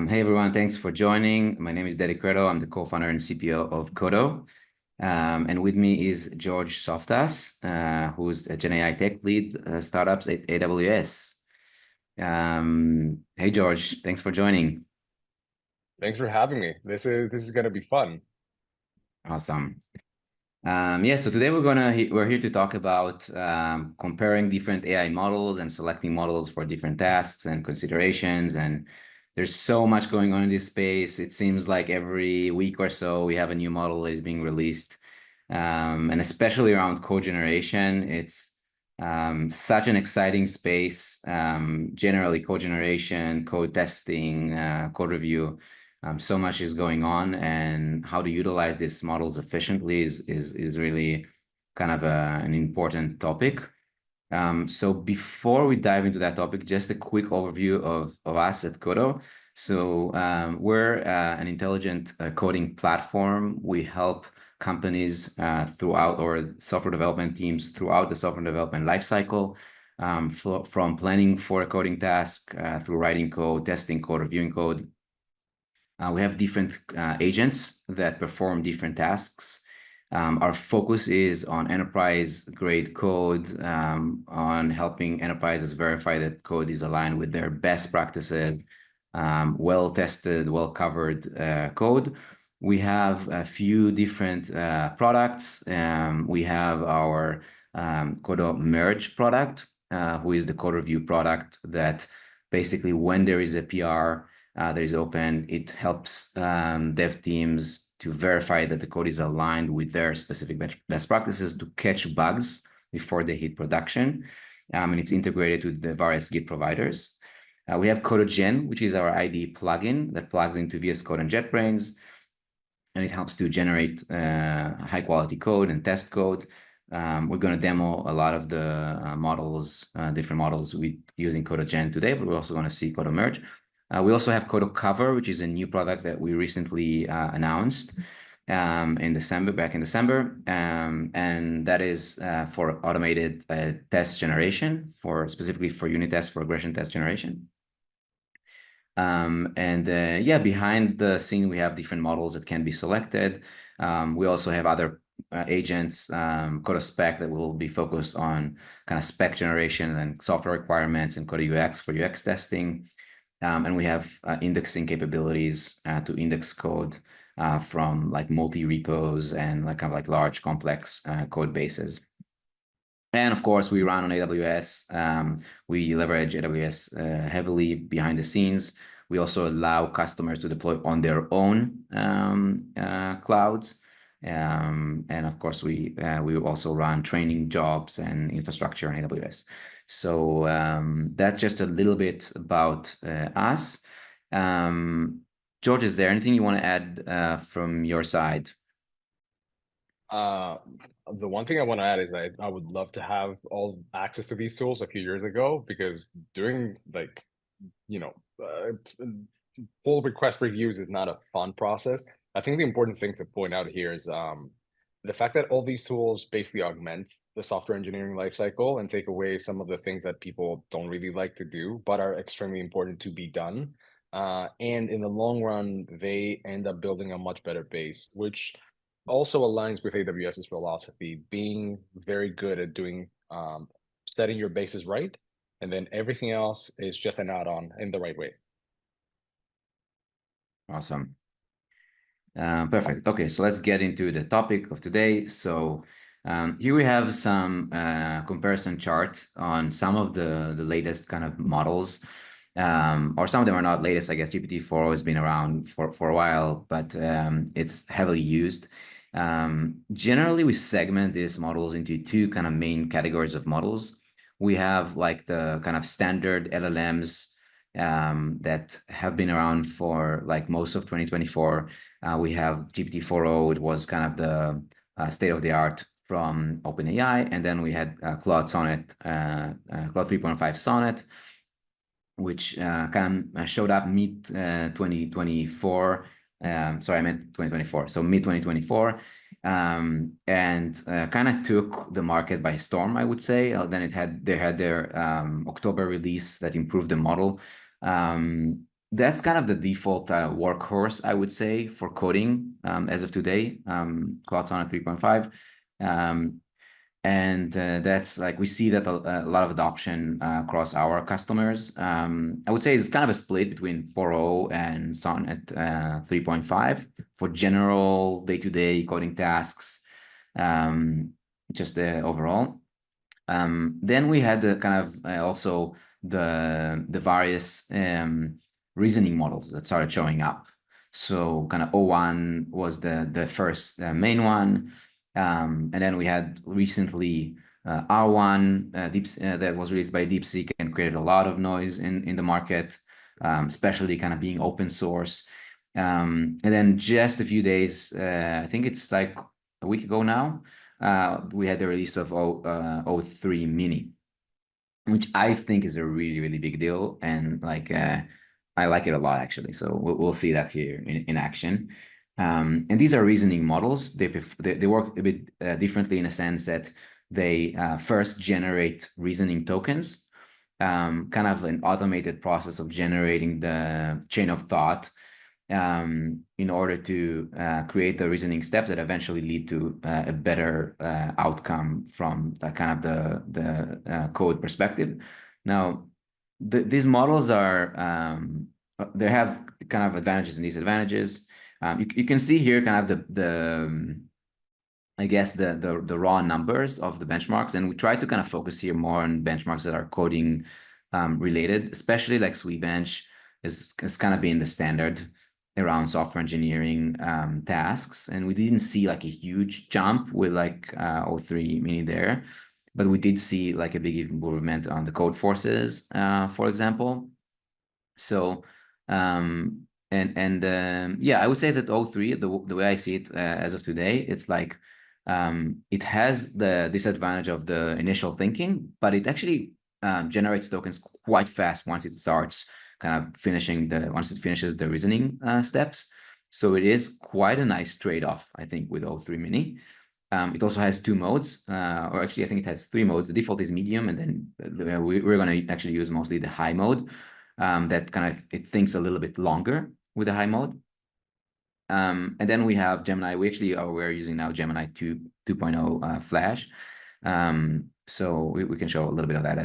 Hey everyone, thanks for joining. My name is Dedy Kredo. I'm the co-founder and CPO of Qodo. And with me is George Softas, who's a GenAI Tech Lead startups at AWS. Hey George, thanks for joining. Thanks for having me. This is gonna be fun. Awesome. So today we're here to talk about comparing different AI models and selecting models for different tasks and considerations. And there's so much going on in this space. It seems like every week or so we have a new model that is being released, and especially around code generation. It's such an exciting space. Generally, code generation, code testing, code review. So much is going on, and how to utilize these models efficiently is really kind of an important topic. So before we dive into that topic, just a quick overview of us at Qodo. So we're an intelligent coding platform. We help companies throughout, or software development teams throughout the software development lifecycle, from planning for a coding task through writing code, testing code, reviewing code. We have different agents that perform different tasks. Our focus is on enterprise-grade code, on helping enterprises verify that code is aligned with their best practices, well-tested, well-covered code. We have a few different products. We have our Qodo Merge product, who is the code review product that basically when there is a PR that is open, it helps dev teams to verify that the code is aligned with their specific best practices to catch bugs before they hit production. And it's integrated with the various Git providers. We have Qodo Gen, which is our IDE plugin that plugs into VS Code and JetBrains, and it helps to generate high quality code and test code. We're going to demo a lot of the models, different models using Qodo Gen today, but we're also going to see Qodo Merge. We also have Qodo Cover, which is a new product that we recently announced back in December. And that is for automated test generation, specifically for unit test, for regression test generation. Behind the scene, we have different models that can be selected. We also have other agents, Qodo Spec, that will be focused on kind of spec generation and software requirements, and Qodo UX for UX testing. And we have indexing capabilities to index code from like multi-repos and like large complex code bases. And of course, we run on AWS. We leverage AWS heavily behind the scenes. We also allow customers to deploy on their own clouds. And of course, we also run training jobs and infrastructure on AWS. So that's just a little bit about us. George, is there anything you want to add from your side? The one thing I want to add is that I would love to have all access to these tools a few years ago, because doing pull request reviews is not a fun process. I think the important thing to point out here is the fact that all these tools basically augment the software engineering lifecycle and take away some of the things that people don't really like to do, but are extremely important to be done. And in the long run, they end up building a much better base, which also aligns with AWS's philosophy, being very good at doing setting your bases right, and then everything else is just an add-on in the right way. Awesome. Perfect. Okay, so let's get into the topic of today. So here we have some comparison chart on some of the latest kind of models, or some of them are not latest. I guess GPT-4 has been around for a while, but it's heavily used. Generally, we segment these models into two kind of main categories of models. We have like the kind of standard LLMs that have been around for like most of 2024. We have GPT-4o. It was kind of the state of the art from OpenAI, and then we had Claude Sonnet, Claude 3.5 Sonnet, which kind of showed up mid 2024. Sorry, I meant 2024. So mid 2024, and kind of took the market by storm, I would say. Then they had their October release that improved the model. that's kind of the default workhorse, I would say, for coding as of today, Claude Sonnet 3.5. And that's like, we see that a lot of adoption across our customers. I would say it's kind of a split between 4.0 and Sonnet 3.5 for general day-to-day coding tasks, just overall. Then we had the kind of also the various reasoning models that started showing up. So kind of O1 was the first main one. And then we had recently R1 that was released by DeepSeek and created a lot of noise in the market, especially kind of being open source. And then just a few days, I think it's like a week ago now, we had the release of O3 Mini, which I think is a really, really big deal. And like, I like it a lot, actually. So we'll see that here in action. And these are reasoning models. They work a bit differently in a sense that they first generate reasoning tokens, kind of an automated process of generating the chain of thought in order to create the reasoning steps that eventually lead to a better outcome from kind of the code perspective. Now, these models are, they have kind of advantages and disadvantages. You can see here kind of I guess the raw numbers of the benchmarks, and we try to kind of focus here more on benchmarks that are coding related, especially like SweetBench is kind of being the standard around software engineering tasks. And we didn't see like a huge jump with like O3 Mini there, but we did see like a big improvement on the code forces, for example. So, yeah, I would say that O3, the way I see it as of today, it's like, it has the disadvantage of the initial thinking, but it actually generates tokens quite fast once it starts kind of once it finishes the reasoning steps. So it is quite a nice trade-off, I think, with O3 Mini. It also has two modes, or actually, I think it has three modes. The default is medium, and then we're going to actually use mostly the high mode. That kind of, it thinks a little bit longer with the high mode. And then we have Gemini. We're using now Gemini 2.0 Flash. So we can show a little bit of that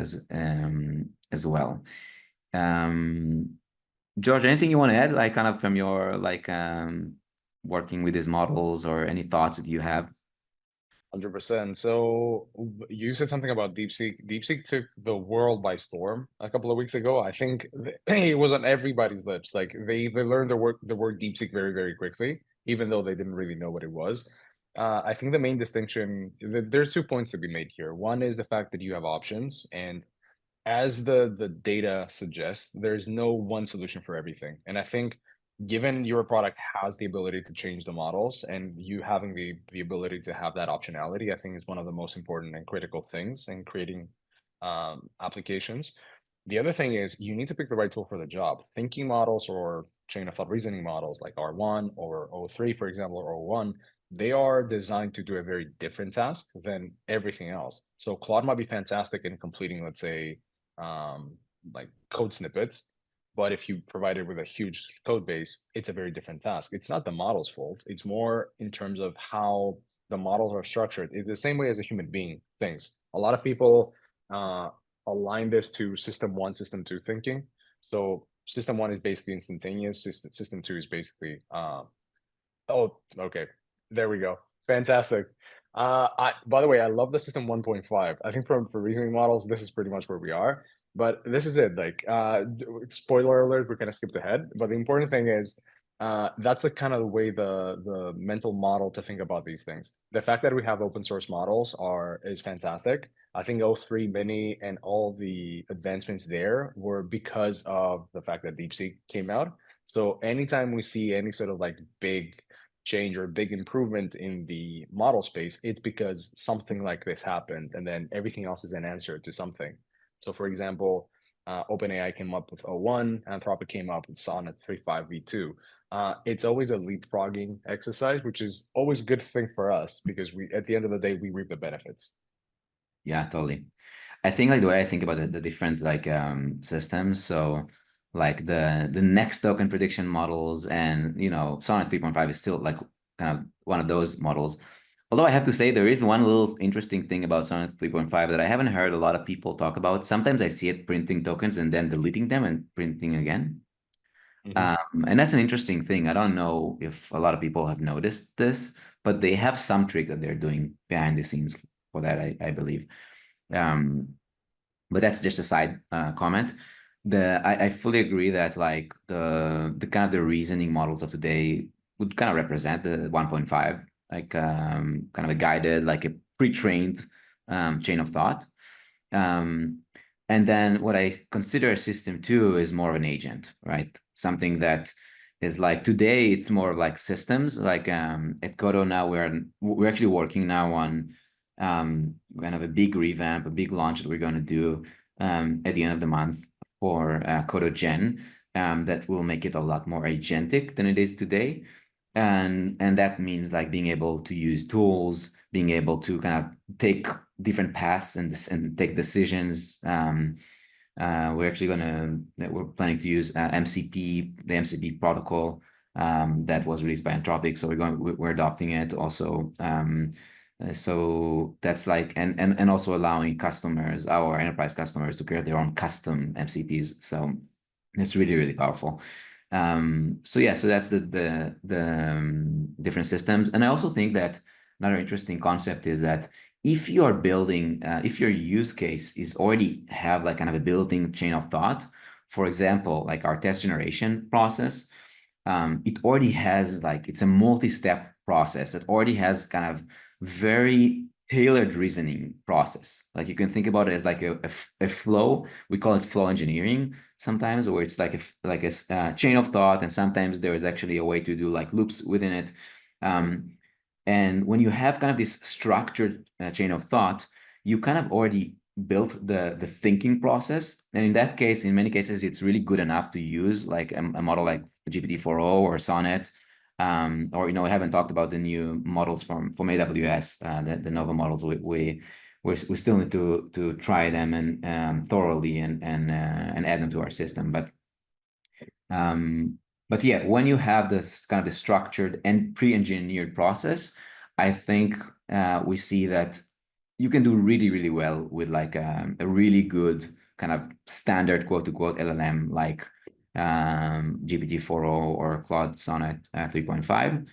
as well. George, anything you want to add, like kind of from your like working with these models, or any thoughts that you have? 100%. So you said something about DeepSeek. DeepSeek took the world by storm a couple of weeks ago. I think it was on everybody's lips. Like they learned the word DeepSeek very, very quickly, even though they didn't really know what it was. I think the main distinction, there's 2 points to be made here. One is the fact that you have options, and as the data suggests, there's no one solution for everything. And I think given your product has the ability to change the models, and you having the ability to have that optionality, I think is one of the most important and critical things in creating applications. The other thing is you need to pick the right tool for the job. Thinking models or chain of thought reasoning models like R1 or O3, for example, or O1, they are designed to do a very different task than everything else. So Claude might be fantastic in completing, let's say, like code snippets, but if you provide it with a huge code base, it's a very different task. It's not the model's fault. It's more in terms of how the models are structured. It's the same way as a human being thinks. A lot of people align this to system one, system two thinking. So system one is basically instantaneous. System two is basically, oh, okay, there we go. Fantastic. By the way, I love the system 1.5. I think for reasoning models, this is pretty much where we are. But this is it. Like, spoiler alert, we're gonna skip ahead. But the important thing is, that's the kind of the way the mental model to think about these things. The fact that we have open source models is fantastic. I think O3 Mini and all the advancements there were because of the fact that DeepSeek came out. So anytime we see any sort of like big change or big improvement in the model space, it's because something like this happened, and then everything else is an answer to something. So for example, OpenAI came up with O1, Anthropic came up with Sonnet 3.5 V2. It's always a leapfrogging exercise, which is always a good thing for us because at the end of the day, we reap the benefits. Yeah, totally. I think like the way I think about the different like systems. So like the next token prediction models, and Sonnet 3.5 is still like kind of one of those models. Although I have to say there is one little interesting thing about Sonnet 3.5 that I haven't heard a lot of people talk about. Sometimes I see it printing tokens and then deleting them and printing again. Mhm. And that's an interesting thing. I don't know if a lot of people have noticed this, but they have some trick that they're doing behind the scenes for that, I believe. Um, but that's just a side comment. I fully agree that like the kind of the reasoning models of today would kind of represent the 1.5, like kind of a guided, like a pre-trained chain of thought. Um, and then what I consider a system two is more of an agent, right? Something that is like today it's more of like systems. Like at Qodo now we're actually working now on kind of a big revamp, a big launch that we're going to do at the end of the month for Qodo Gen that will make it a lot more agentic than it is today. And that means like being able to use tools, being able to kind of take different paths and take decisions. We're planning to use MCP, the MCP protocol that was released by Anthropic. So we're adopting it also. So that's like, and also allowing customers, our enterprise customers, to create their own custom MCPs. So it's really, really powerful. So yeah, so that's the different systems. And I also think that another interesting concept is that if you are building, if your use case is already have like kind of a built-in chain of thought, for example, like our test generation process, it already has like, it's a multi-step process that already has kind of very tailored reasoning process. Like you can think about it as like a flow. We call it flow engineering sometimes, where it's like a chain of thought, and sometimes there is actually a way to do like loops within it. And when you have kind of this structured chain of thought, you kind of already built the thinking process. And in that case, in many cases, it's really good enough to use like a model like GPT-4o or Sonnet. Or we haven't talked about the new models from AWS, the Nova models. We still need to try them and thoroughly and add them to our system. But yeah, when you have this kind of the structured and pre-engineered process, I think we see that you can do really, really well with like a really good kind of standard quote unquote LLM like GPT-4o or Claude Sonnet 3.5.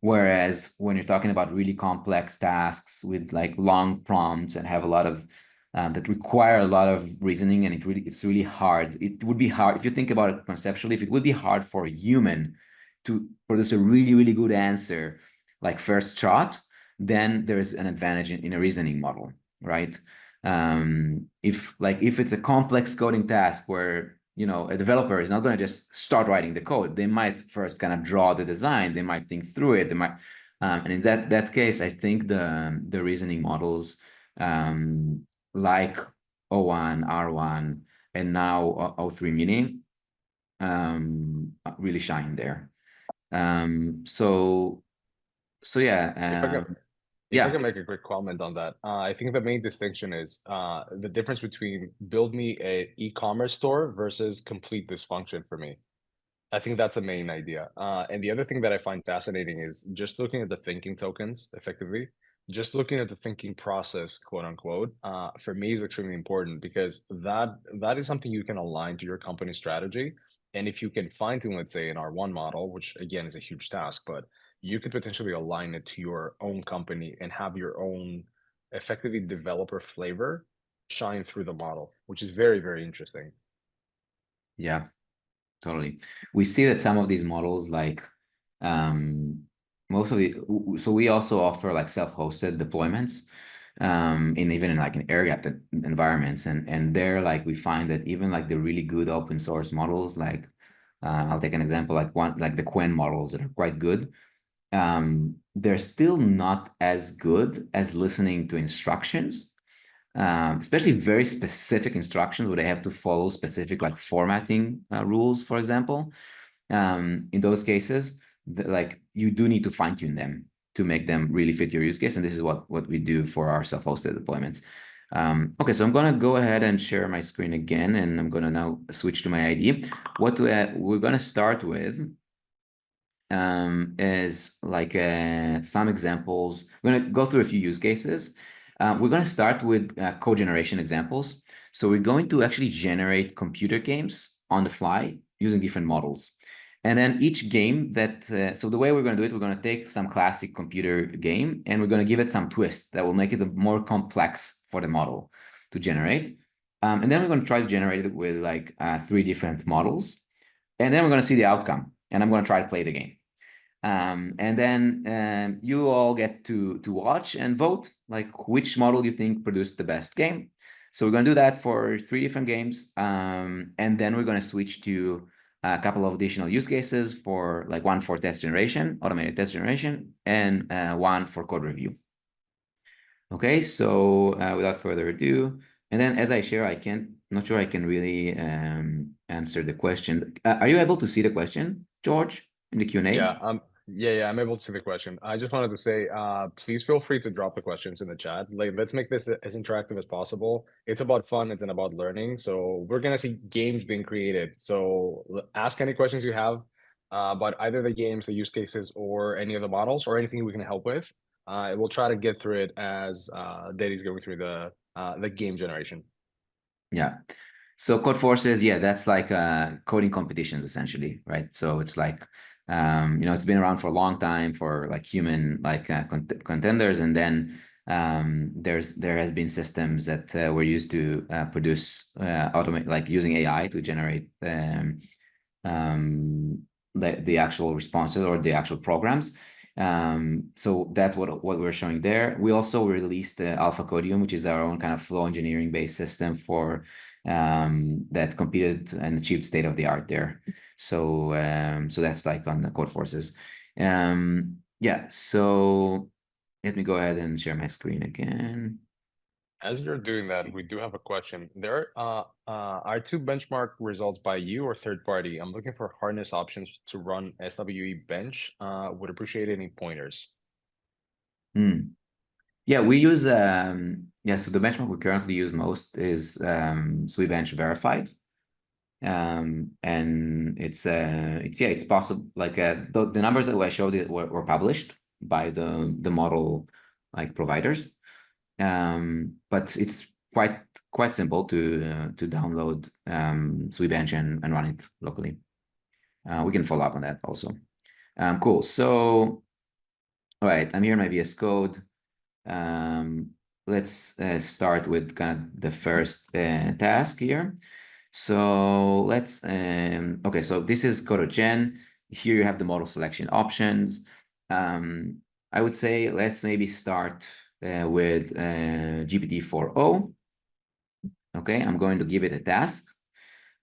Whereas when you're talking about really complex tasks with like long prompts and have a lot of that require a lot of reasoning, and it's really hard. It would be hard if you think about it conceptually. If it would be hard for a human to produce a really, really good answer, like first shot, then there is an advantage in a reasoning model, right? If it's a complex coding task where a developer is not going to just start writing the code, they might first kind of draw the design, they might think through it, they might, and in that case, I think the reasoning models like O1, R1, and now O3 Mini really shine there. So If I yeah, can, if I yeah. can make a quick comment on that, I think the main distinction is the difference between build me a e-commerce store versus complete this function for me. I think that's the main idea. And the other thing that I find fascinating is just looking at the thinking tokens effectively, just looking at the thinking process, quote unquote, for me is extremely important because that is something you can align to your company strategy. And if you can fine tune, let's say, an R1 model, which again is a huge task, but you could potentially align it to your own company and have your own effectively developer flavor shine through the model, which is very, very interesting. Yeah, totally. We see that some of these models, like most of the, so we also offer like self-hosted deployments, in like in air-gapped environments, and there like we find that even like the really good open source models, like I'll take an example, like the Quen models that are quite good. They're still not as good as listening to instructions, especially very specific instructions where they have to follow specific like formatting rules, for example. In those cases, like you do need to fine tune them to make them really fit your use case. And this is what we do for our self-hosted deployments. Okay, so I'm gonna go ahead and share my screen again, and I'm gonna now switch to my IDE. What we're gonna start with is like some examples. We're gonna go through a few use cases. We're gonna start with code generation examples. So we're going to actually generate computer games on the fly using different models. And then each game that, so the way we're gonna do it, we're gonna take some classic computer game and we're gonna give it some twist that will make it more complex for the model to generate. And then we're gonna try to generate it with like 3 different models. And then we're gonna see the outcome and I'm gonna try to play the game. And then you all get to watch and vote, like which model you think produced the best game. So we're going to do that for 3 different games. And then we're going to switch to a couple of additional use cases for like one for test generation, automated test generation, and one for code review. Okay, so without further ado, and then as I share, not sure I can really answer the question. Are you able to see the question, George, in the Q&A? Yeah, I'm able to see the question. I just wanted to say, please feel free to drop the questions in the chat. Like, let's make this as interactive as possible. It's about fun, it's about learning. So we're gonna see games being created. So ask any questions you have about either the games, the use cases, or any of the models, or anything we can help with. We'll try to get through it as Dedy's going through the game generation. Yeah. So code forces, yeah, that's like coding competitions essentially, right? So it's like, it's been around for a long time for like human like contenders, and then there has been systems that were used to produce automate like using AI to generate the actual responses or the actual programs. So that's what we're showing there. We also released Alpha Codium, which is our own kind of flow engineering based system for that competed and achieved state of the art there. So so that's like on the code forces. Yeah, so let me go ahead and share my screen again. As you're doing that, we do have a question. There are 2 benchmark results by you or third party. I'm looking for harness options to run SWE bench. Would appreciate any pointers. Yeah, we use so the benchmark we currently use most is SWE-bench verified. And it's possible, like the numbers that I showed were published by the model like providers. But it's quite simple to download SWE-bench and run it locally. We can follow up on that also. Cool. So all right, I'm here in my VS Code. Let's start with kind of the first task here. So let's, okay, so this is Qodo Gen. Here you have the model selection options. I would say let's maybe start with GPT-4o. Okay, I'm going to give it a task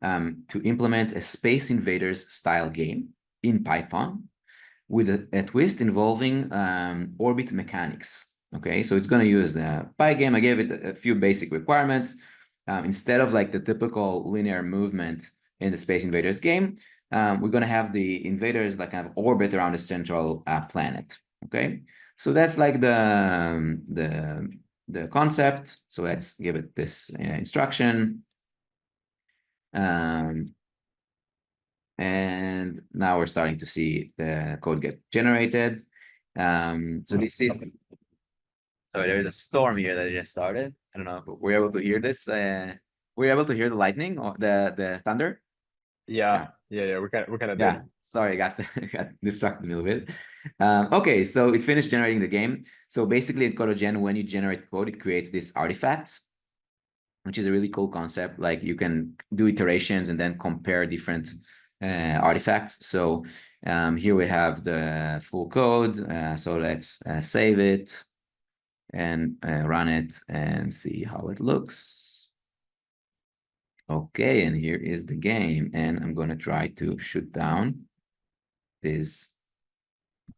to implement a Space Invaders style game in Python with a twist involving orbit mechanics. Okay, so it's going to use the Pygame. I gave it a few basic requirements. Instead of like the typical linear movement in the Space Invaders game, we're going to have the invaders like kind of orbit around a central planet. Okay, so that's like the concept. So let's give it this instruction. And now we're starting to see the code get generated. So this is, sorry, there's a storm here that just started. I don't know if we're able to hear this. We're able to hear the lightning or the thunder. Yeah. We're kind of Yeah, sorry, got distracted a little bit. Okay, so it finished generating the game. So basically in CodoGen, when you generate code, it creates this artifacts, which is a really cool concept. Like you can do iterations and then compare different artifacts. So here we have the full code. So let's save it and run it and see how it looks. Okay, and here is the game, and I'm going to try to shoot down this.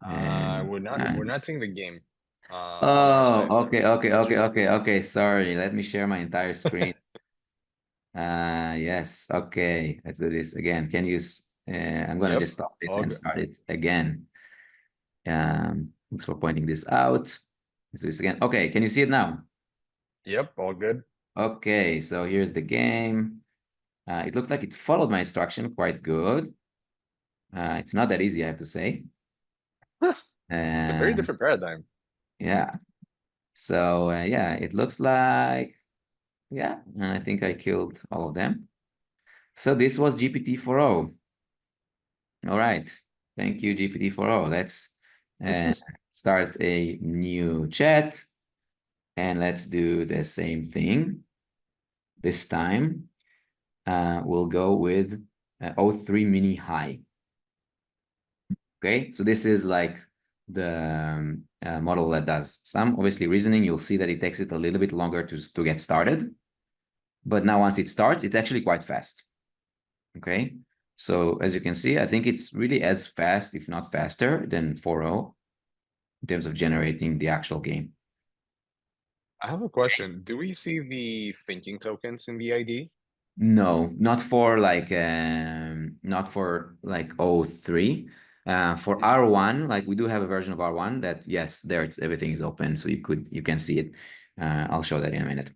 we're not seeing the game on our side. Oh, okay. Sorry, let me share my entire screen. Yes, okay. Let's do this again. Can you? I'm gonna Yep. just stop it All and good. start it again. Thanks for pointing this out. Let's do this again. Okay, can you see it now? Yep, all good. Okay, so here's the game. It looks like it followed my instruction quite good. It's not that easy, I have to say. It's a very Um, different paradigm. yeah. So yeah, it looks like, yeah, and I think I killed all of them. So this was GPT-4o. All right. Thank you, GPT-4o. Let's start a new chat and let's do the same thing. This time, we'll go with O3 mini high. Okay, so this is like the model that does some obviously reasoning. You'll see that it takes it a little bit longer to get started. But now once it starts, it's actually quite fast. Okay, so as you can see, I think it's really as fast, if not faster, than 4.0 in terms of generating the actual game. I have a question. Do we see the thinking tokens in the ID? No, not for like O3. For Mhm. R1, like we do have a version of R1 that yes, there it's everything is open, so you can see it. I'll show that in a minute.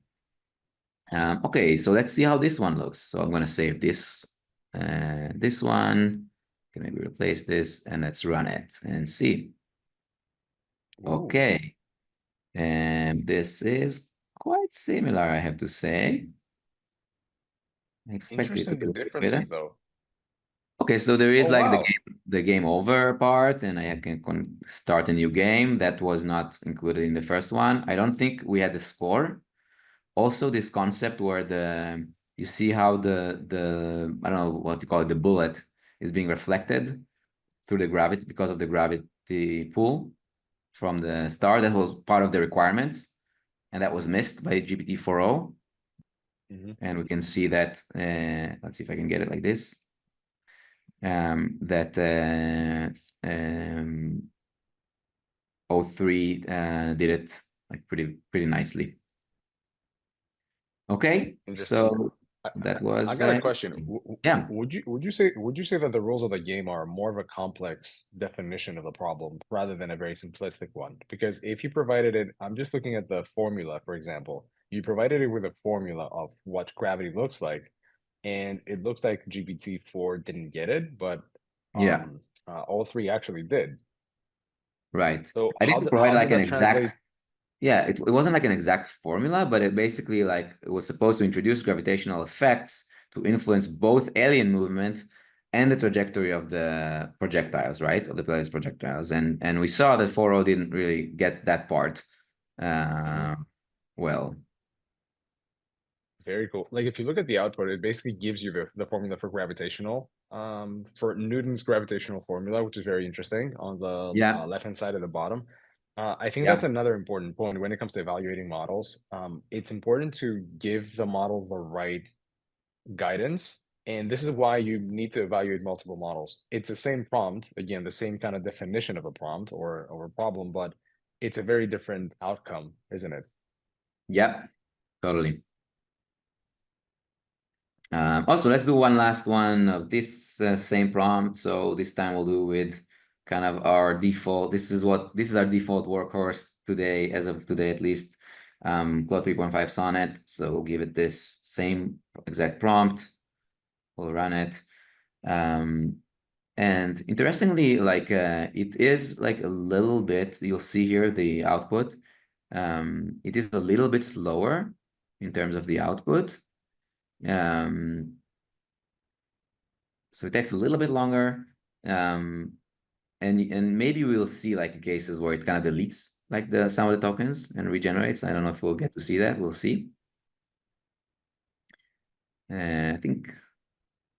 Awesome. Okay, so let's see how this one looks. So I'm gonna save this one. Can maybe replace this and let's run it and see. Ooh, Okay, and this is quite similar, I have to say. I expected it to interesting the be a bit better. differences though. Okay, so there is Oh, like wow. the game over part, and I can start a new game. That was not included in the first one. I don't think we had the score. Also, this concept where you see how the I don't know what you call it, the bullet is being reflected through the gravity because of the gravity pull from the star. That was part of the requirements, and that was missed by GPT-4o. Mhm. And we can see that. Let's see if I can get it like this. That O3 did it like pretty nicely. Okay, Interesting. so I, that I was got a question. yeah. Would you say that the rules of the game are more of a complex definition of a problem rather than a very simplistic one? Because if you provided it, I'm just looking at the formula, for example. You provided it with a formula of what gravity looks like, and it looks like GPT-4 didn't get it, but Yeah, all three actually did. right. So I didn't provide how like did an that translate? exact, yeah, it wasn't like an exact formula, but it basically like it was supposed to introduce gravitational effects to influence both alien movement and the trajectory of the projectiles, right? Of the planet's projectiles. And we saw that 4.0 didn't really get that part Mhm. uh, well. Very cool. Like if you look at the output, it basically gives you the formula for Newton's gravitational formula, which is very interesting on the Yeah, left-hand side at the bottom. I think that's yeah, another important point when it comes to evaluating models. It's important to give the model the right guidance, and this is why you need to evaluate multiple models. It's the same prompt, again, the same kind of definition of a prompt or a problem, but it's a very different outcome, isn't it? yeah, totally. Also, let's do one last one of this same prompt. So this time we'll do with kind of our default. This is our default workhorse today, as of today at least. Claude 3.5 Sonnet. So we'll give it this same exact prompt. We'll run it. And interestingly, like it is like a little bit. You'll see here the output. It is a little bit slower in terms of the output. Um, So it takes a little bit longer. Um, and maybe we'll see like cases where it kind of deletes like some of the tokens and regenerates. I don't know if we'll get to see that. We'll see. I think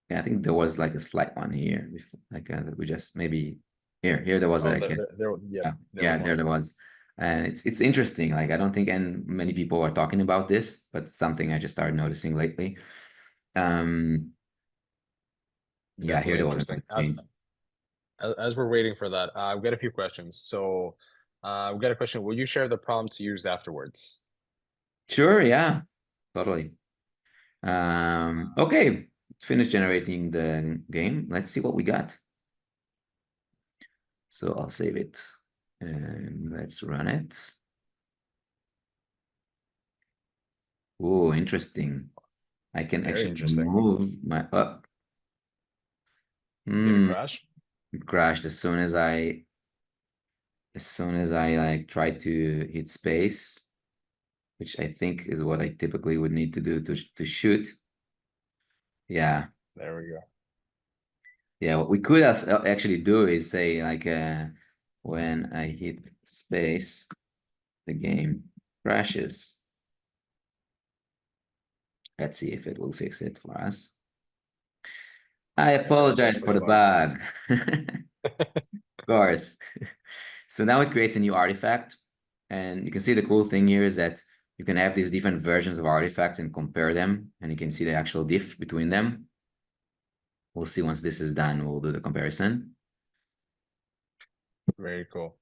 yeah, I think there was like a slight one here, like that we just maybe here there was Oh, like yep, there was yeah, one. there was. And it's interesting. Like I don't think and many people are talking about this, but something I just started noticing lately. Um, yeah, here Definitely there was interesting. another thing. As we're waiting for that, we've got a few questions. So, we've got a question. Will you share the prompts used afterwards? Sure, yeah, totally. Okay, finish generating the game. Let's see what we got. So I'll save it and let's run it. Oh, interesting. I can Very actually interesting. move my up. Did it crash? It crashed as soon as I like try to hit space, which I think is what I typically would need to do to shoot. Yeah. There we go. Yeah, what we could actually do is say like when I hit space, the game crashes. Let's see if it will fix it for us. I apologize for Potentially a the bug. bug. Of course. So now it creates a new artifact. And you can see the cool thing here is that you can have these different versions of artifacts and compare them. And you can see the actual diff between them. We'll see once this is done, we'll do the comparison. Very cool.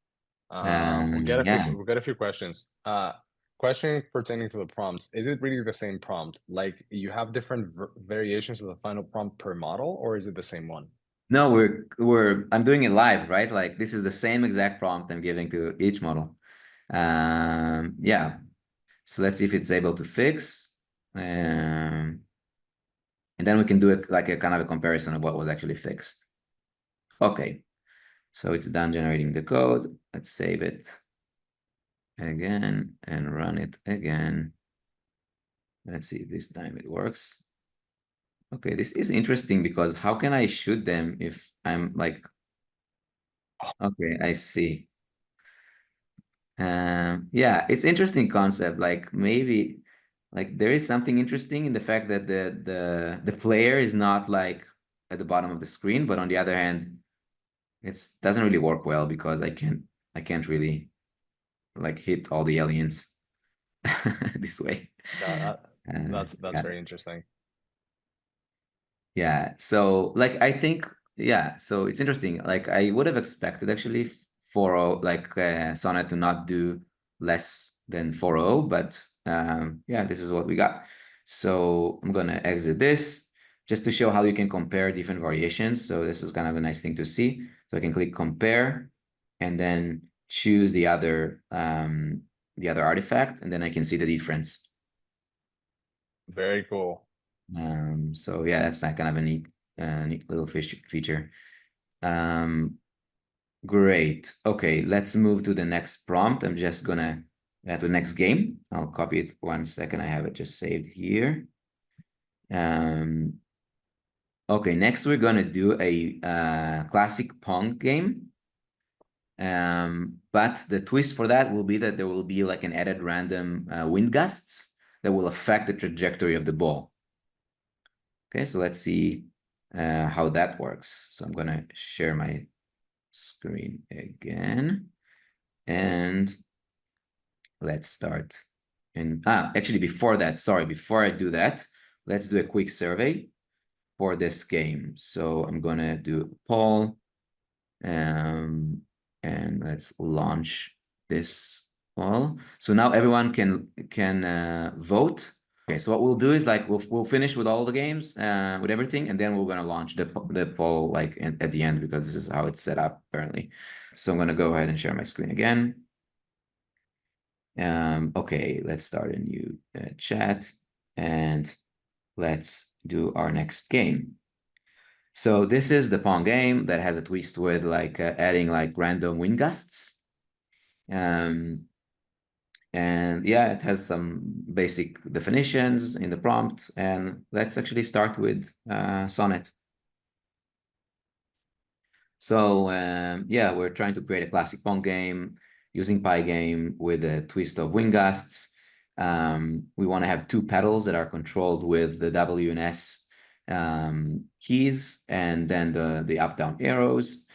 Yeah. We got a few questions. Question pertaining to the prompts. Is it really the same prompt? Like you have different variations of the final prompt per model, or is it the same one? No, I'm doing it live, right? Like this is the same exact prompt I'm giving to each model. Yeah. So let's see if it's able to fix. And then we can do it like a kind of a comparison of what was actually fixed. Okay. So it's done generating the code. Let's save it again and run it again. Let's see if this time it works. Okay, this is interesting because how can I shoot them if I'm like, okay, I see. Yeah, it's interesting concept. Like maybe like there is something interesting in the fact that the player is not like at the bottom of the screen, but on the other hand, it doesn't really work well because I can't really like hit all the aliens this way. Uh, that's Yeah. very interesting. Yeah. So like I think yeah, so it's interesting. Like I would have expected actually 4.0 like Sonnet to not do less than 4.0, but yeah, this is what we got. So I'm gonna exit this just to show how you can compare different variations. So this is kind of a nice thing to see. So I can click compare and then choose the other artifact, and then I can see the difference. Very cool. So yeah, that's like kind of a neat little feature. Great. Okay, let's move to the next prompt. I'm just gonna to the next game. I'll copy it 1 second. I have it just saved here. Okay, next we're gonna do a classic Pong game. But the twist for that will be that there will be like an added random wind gusts that will affect the trajectory of the ball. Okay, so let's see how that works. So I'm gonna share my screen again, and let's start. And actually before that, sorry, before I do that, let's do a quick survey for this game. So I'm gonna do a poll, and let's launch this poll. So now everyone can vote. Okay, so what we'll do is like we'll finish with all the games, with everything, and then we're gonna launch the poll like at the end because this is how it's set up apparently. So I'm gonna go ahead and share my screen again. Okay, let's start a new chat and let's do our next game. So this is the Pong game that has a twist with like adding like random wind gusts. And yeah, it has some basic definitions in the prompt. And let's actually start with Sonnet. So yeah, we're trying to create a classic Pong game using Pygame with a twist of wind gusts. We want to have two pedals that are controlled with the W and S keys, and then the up-down arrows.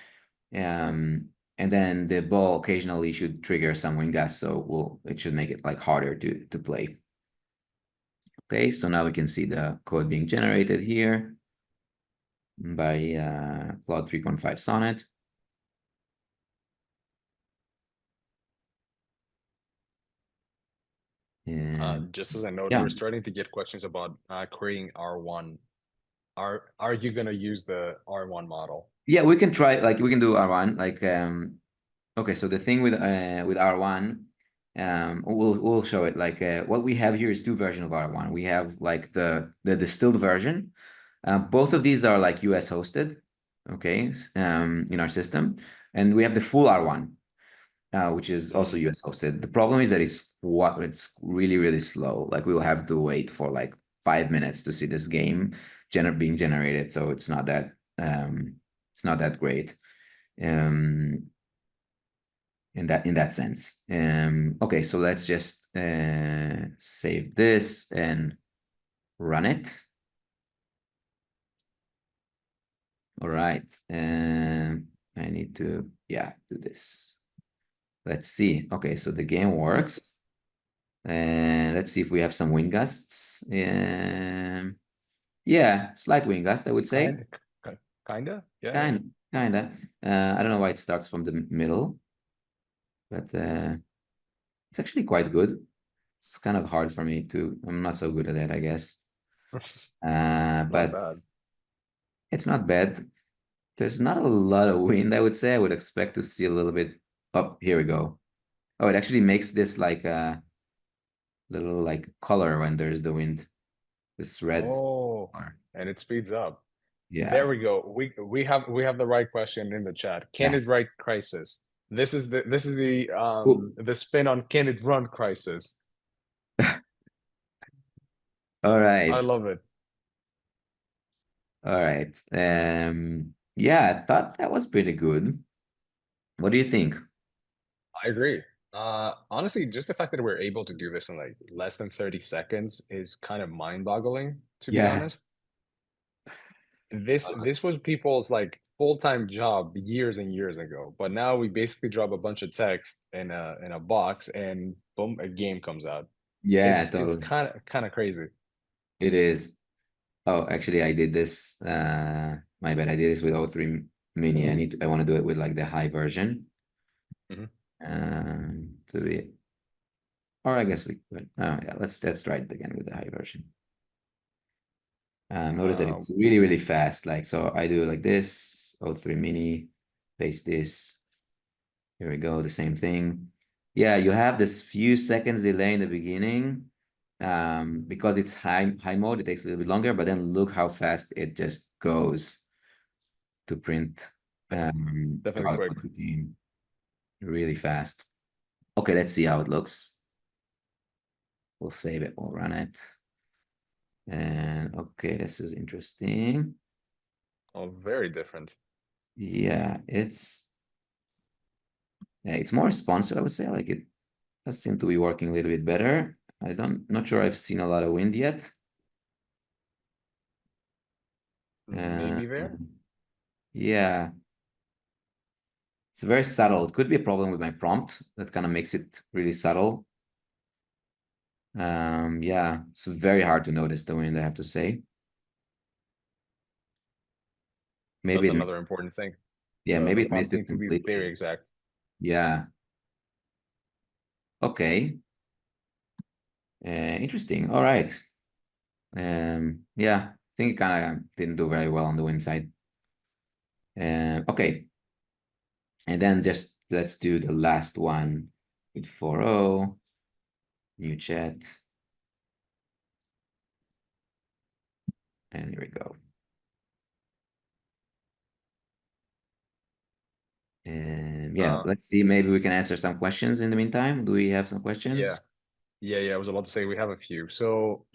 And then the ball occasionally should trigger some wind gusts, so it should make it like harder to play. Okay, so now we can see the code being generated here by Claude 3.5 Sonnet. And Just as a note, yeah, we're starting to get questions about creating R1. Are you gonna use the R1 model? yeah, we can try, like we can do R1. Like okay, so the thing with R1 we'll show it. Like what we have here is two versions of R1. We have like the distilled version. Both of these are like US hosted, okay, in our system, and we have the full R1, which is also US hosted. The problem is that it's really slow. Like we'll have to wait for like 5 minutes to see this game being generated. So it's not that great. In that sense. Okay, so let's just save this and run it. All right, I need to do this. Let's see. Okay, so the game works. And let's see if we have some wind gusts. Yeah, slight wind gust, I would say. Kinda, yeah. Kinda. I don't know why it starts from the middle, but it's actually quite good. It's kind of hard for me to. I'm not so good at it, I guess. Not But bad. it's not bad. There's not a lot of wind, I would say. I would expect to see a little bit. Oh, here we go. Oh, it actually makes this like a little like color when there's the wind. This red Oh, color. and it speeds up. There Yeah. we go. We have the right question in the chat. Can Yeah. it write crisis? This is Ooh. the spin on can it run crisis. All I right. love it. All right. Yeah, I thought that was pretty good. What do you think? I agree. Honestly, just the fact that we're able to do this in like less than 30 seconds is kind of mind-boggling, to be Yeah. honest. This was people's like full-time job years and years ago, but now we basically drop a bunch of text in a box and boom, a game comes out. Yeah, It's totally. kind of crazy. It is. Oh, actually, I did this. My bad. I did this with O3 Mini. I want to do it with like the high version. Mhm. To be, or I guess we could. Oh yeah, let's try it again with the high version. Notice that Uh, it's really fast. Like so, I do like this. O3 Mini, paste this. Here we go. The same thing. Yeah, you have this few seconds delay in the beginning. Because it's high mode, it takes a little bit longer, but then look how fast it just goes to print to definitely quick. output the team really fast. Okay, let's see how it looks. We'll save it, we'll run it. And okay, this is interesting. Oh, very different. Yeah, it's more responsive, I would say. Like it does seem to be working a little bit better. Not sure I've seen a lot of wind yet. Uh, Maybe there. yeah, it's very subtle. It could be a problem with my prompt that kind of makes it really subtle. Yeah, it's very hard to notice the wind, I have to say. Maybe That's it, another important thing. yeah, The maybe it missed prompts it need to be very completely. exact. Yeah. Okay. Interesting. All right. Yeah, I think it kind of didn't do very well on the wind side. Okay. And then just let's do the last one with 4.0, new chat. And here we go. Yeah, let's see. Maybe we can answer some questions in the meantime. Do we have some Yeah. questions? Yeah, I was about to say we have a few. So,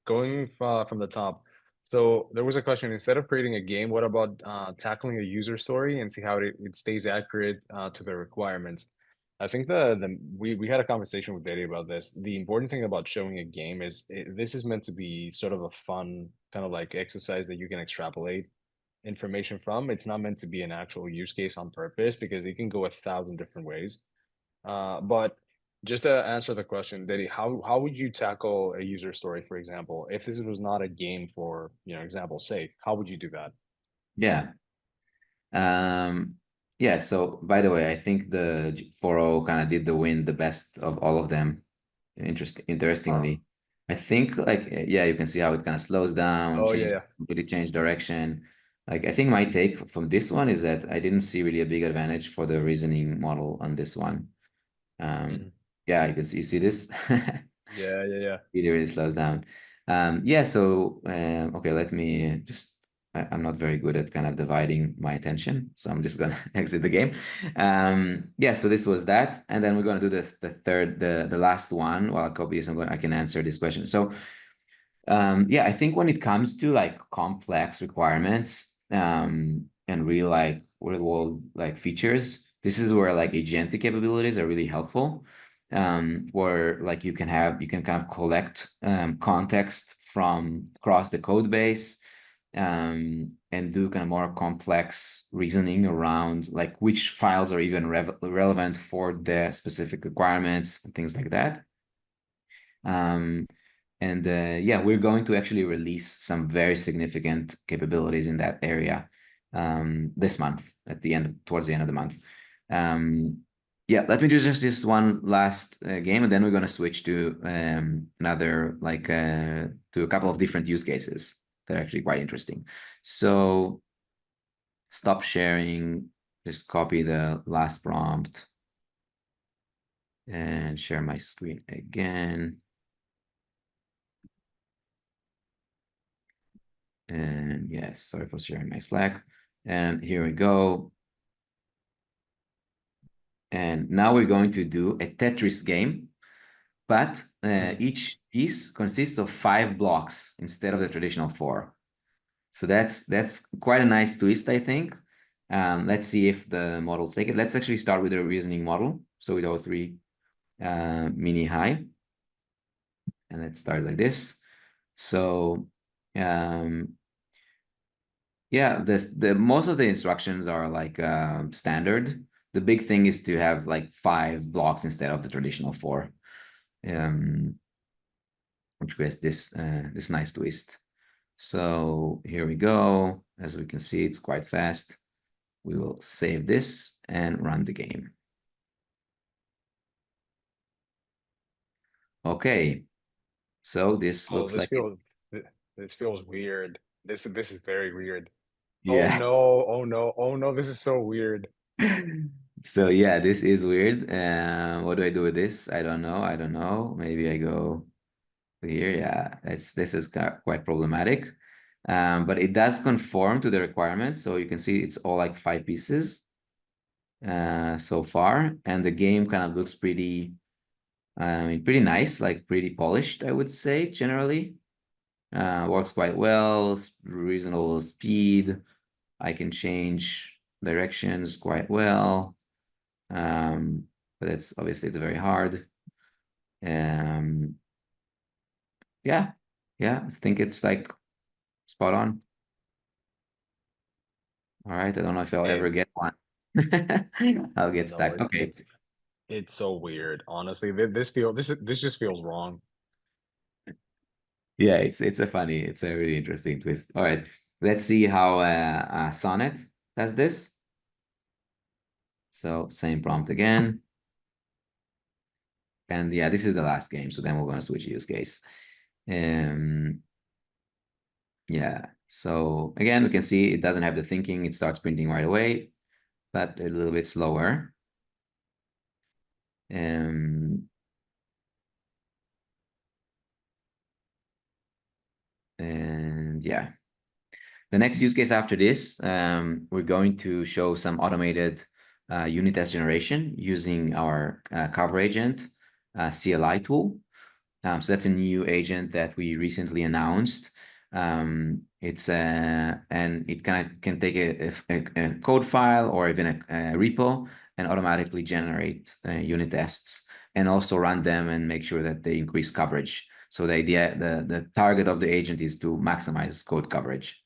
going from the top, so there was a question, instead of creating a game, what about tackling a user story and see how it stays accurate to the requirements? I think we had a conversation with Dedy about this. The important thing about showing a game is this is meant to be sort of a fun kind of like exercise that you can extrapolate information from. It's not meant to be an actual use case on purpose because it can go 1,000 different ways. But just to answer the question, Diddy, how would you tackle a user story, for example, if this was not a game for, example's sake, how would you do that? Yeah. Yeah, so by the way, I think the 4.0 kind of did the win the best of all of them. Interestingly. I think like yeah, you can see how it kind of slows down, Oh yeah, completely change direction. Like I think my take from this one is that I didn't see really a big advantage for the reasoning model on this one. yeah. Yeah, you can see this. Yeah, yeah, yeah. It really slows down. Yeah, so okay, let me just I'm not very good at kind of dividing my attention, so I'm just gonna exit the game. Yeah, so this was that, and then we're gonna do this the last one. While I copy this, I can answer this question. So yeah, I think when it comes to like complex requirements and real like real world like features, this is where like agentic capabilities are really helpful. Where like you can kind of collect context from across the code base and do kind of more complex reasoning around like which files are even relevant for the specific requirements and things like that. And yeah, we're going to actually release some very significant capabilities in that area this month towards the end of the month. Yeah, let me do just this one last game, and then we're going to switch to another to a couple of different use cases that are actually quite interesting. So stop sharing, just copy the last prompt and share my screen again. And yes, sorry for sharing my Slack. And here we go. And now we're going to do a Tetris game, but each piece consists of 5 blocks instead of the traditional 4. So that's quite a nice twist, I think. Let's see if the models take it. Let's actually start with a reasoning model. So with O3 mini high. And let's start like this. So yeah, the most of the instructions are like standard. The big thing is to have like 5 blocks instead of the traditional 4, which creates this nice twist. So here we go. As we can see, it's quite fast. We will save this and run the game. Okay, so this Oh, looks like it. this feels weird. This is very weird. Oh Yeah. no, oh no, oh no, this is so weird. So yeah, this is weird. What do I do with this? I don't know. I don't know. Maybe I go here. Yeah, this is quite problematic. But it does conform to the requirements. So you can see it's all like 5 pieces so far. And the game kind of looks pretty, pretty nice, like pretty polished, I would say, generally. Works quite well, reasonable speed. I can change directions quite well. But it's very hard. Yeah, yeah, I think it's like spot on. All right, I don't know if I'll ever It get one. I'll get no, stuck. Okay. it's so weird. Honestly, this just feels wrong. Yeah, it's a really interesting twist. All right, let's see how Sonnet does this. So same prompt again. And yeah, this is the last game. So then we're going to switch use case. Yeah, so again, we can see it doesn't have the thinking. It starts printing right away, but a little bit slower. And yeah, the next use case after this, we're going to show some automated unit test generation using our cover agent CLI tool. So that's a new agent that we recently announced. It's and it kind of can take a code file or even a repo and automatically generate unit tests and also run them and make sure that they increase coverage. So the idea, the target of the agent is to maximize code coverage.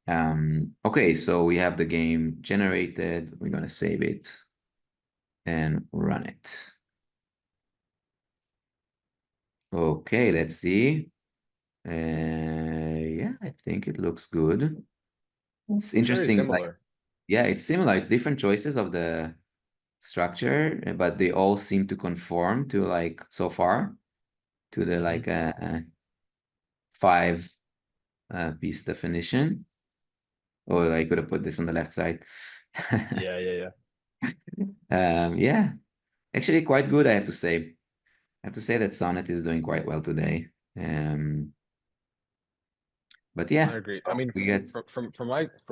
Okay, so we have the game generated. We're going to save it and run it. Okay, let's see. Yeah, I think it looks good. It's It's very interesting. Like, similar. yeah, it's similar. It's different choices of the structure, but they all seem to conform to like so far to the like 5 piece definition. Or I could have put this on the left side. Yeah, yeah, yeah. Yeah, actually quite good, I have to say. have to say that Sonnet is doing quite well today. But yeah, I agree. I so mean, we get from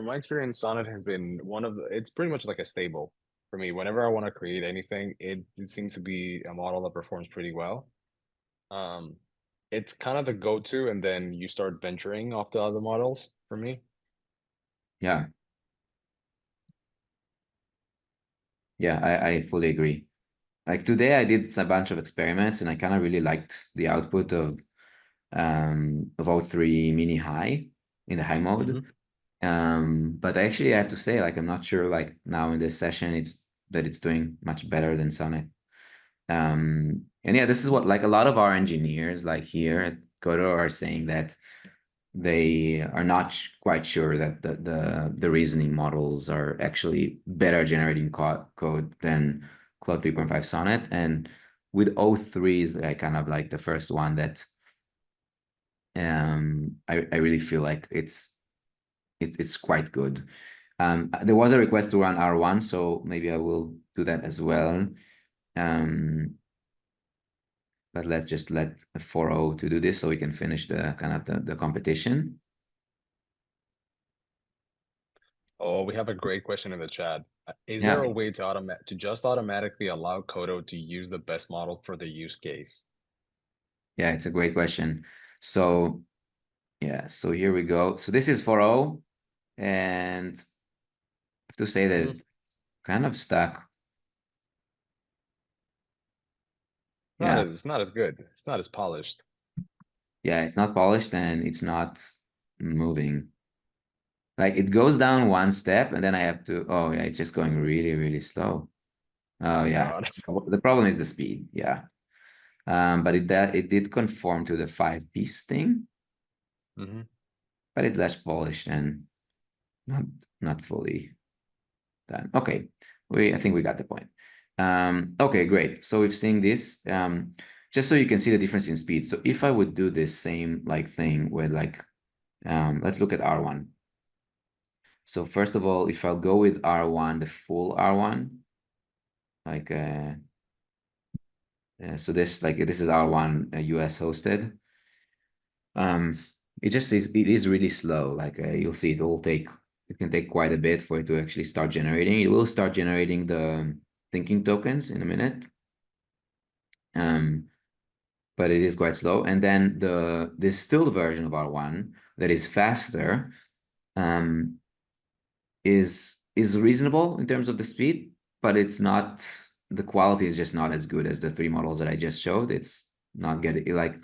my experience, Sonnet has been one of the, it's pretty much like a stable for me. Whenever I want to create anything, it seems to be a model that performs pretty well. Um, it's kind of the go-to, and then you start venturing off the other models for me. yeah, yeah, I fully agree. Like today I did a bunch of experiments and I kind of really liked the output of O3 mini high in the high mode. Hmm. But actually I have to say, like, I'm not sure like now in this session it's doing much better than Sonnet. And yeah, this is what like a lot of our engineers like here at Qodo are saying that they are not quite sure that the reasoning models are actually better generating code than Claude 3.5 Sonnet. And with O3 is like kind of like the first one that I really feel like it's quite good. There was a request to run R1, so maybe I will do that as well. But let's just let 4.0 to do this so we can finish the kind of the competition. Oh, we have a great question in the chat. Is there Yeah, a way to just automatically allow Kodo to use the best model for the use case? yeah, it's a great question. So yeah, so here we go. So this is 4.0, and I have to say that Mm, it's kind of stuck. not Yeah, as it's not as good. It's not as polished. yeah, it's not polished and it's not moving. Like it goes down one step and then I have to, oh yeah, it's just going really, really slow. Oh Oh my yeah, God. the problem is the speed. Yeah. But it did conform to the 5-piece thing, Hmm. but it's less polished and not not fully done. Okay, I think we got the point. Okay, great. So we've seen this. Just so you can see the difference in speed. So if I would do this same like thing with like, let's look at R1. So first of all, if I'll go with R1, the full R1, like so this is R1 US hosted. Um, it is really slow. Like you'll see, it can take quite a bit for it to actually start generating. It will start generating the thinking tokens in a minute. But it is quite slow. And then the distilled version of R1 that is faster um, is reasonable in terms of the speed, but it's not, the quality is just not as good as the three models that I just showed. It's not getting like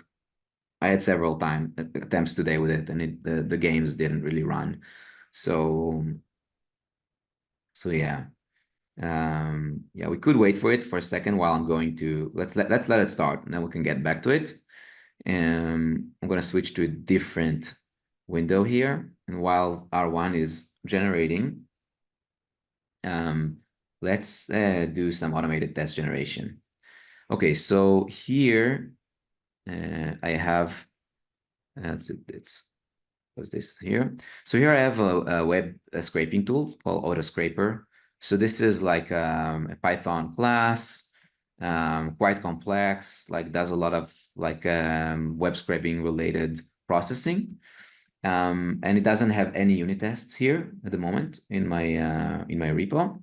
I had several attempts today with it, and the games didn't really run. So yeah. Yeah, we could wait for it for a second while I'm going to let's let it start, and then we can get back to it. I'm going to switch to a different window here. And while R1 is generating, um, let's do some automated test generation. Okay, so here I have, it's what's this here? So here I have a web scraping tool called Autoscraper. So this is like a Python class, quite complex, like does a lot of like web scraping related processing. And it doesn't have any unit tests here at the moment in my repo.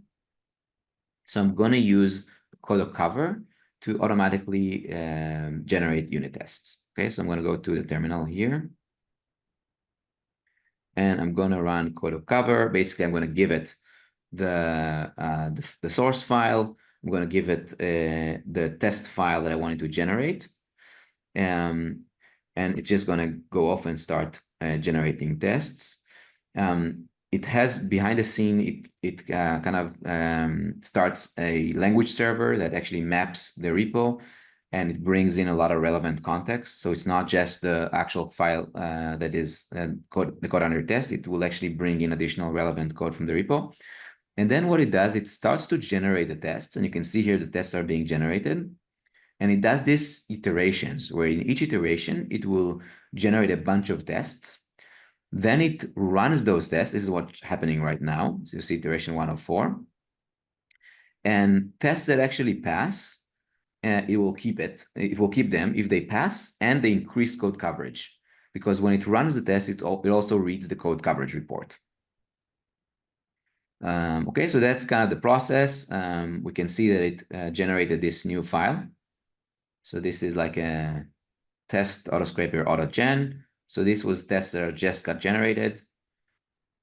So I'm going to use Qodo Cover to automatically generate unit tests. Okay, so I'm going to go to the terminal here. And I'm going to run Qodo Cover. Basically, I'm going to give it the source file. I'm going to give it the test file that I wanted to generate. And it's just going to go off and start generating tests. It has behind the scene, it kind of starts a language server that actually maps the repo, and it brings in a lot of relevant context. So it's not just the actual file that is the code under test. It will actually bring in additional relevant code from the repo. And then what it does, it starts to generate the tests. And you can see here the tests are being generated. And it does these iterations where in each iteration, it will generate a bunch of tests. Then it runs those tests. This is what's happening right now. So you see iteration 1 of 4. And tests that actually pass it will keep them if they pass and they increase code coverage. Because when it runs the test, it also reads the code coverage report. Okay, so that's kind of the process. We can see that it generated this new file. So this is like a test autoscraper auto-gen. So this was tests that just got generated.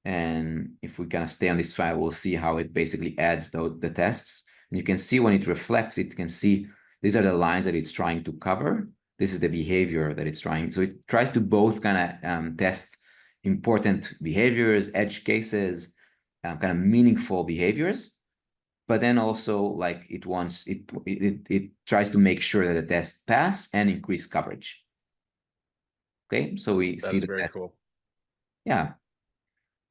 And if we kind of stay on this file, we'll see how it basically adds the tests. And you can see when it reflects, it can see these are the lines that it's trying to cover. This is the behavior that it's trying. So it tries to both kind of test important behaviors, edge cases, kind of meaningful behaviors, but then also like it tries to make sure that the test pass and increase coverage. Okay, so we see the very test. cool. Yeah.